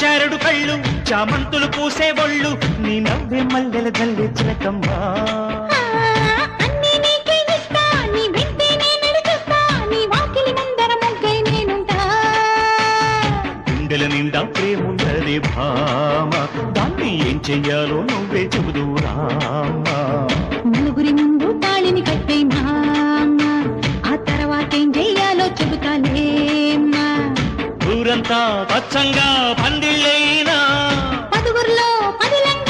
చారుడు కళ్ళు చామంతులు పూసే ఒళ్ళు నీ నవ్వే మల్లెల జల్లే చిలకమ్మా అన్నీ నీకే ఇస్తా నీ వెంటే నేను నడుచుస్తా నీ వాకిలి ముందర ముగ్గై నేనుంటా గుండెల నిండా ప్రేమున్నది భామ దాన్ని ఏం చెయ్యాలో నువ్వే చెబుదువు రామా నలుగురి ముందు తాళిని కట్టే మామ ఆ తర్వాతేం చెయ్యాలో చెబుతాలేమ్మా ఊరంతా పచ్చంగా పందిళ్ళైనా పదుగురిలో పదిలంగా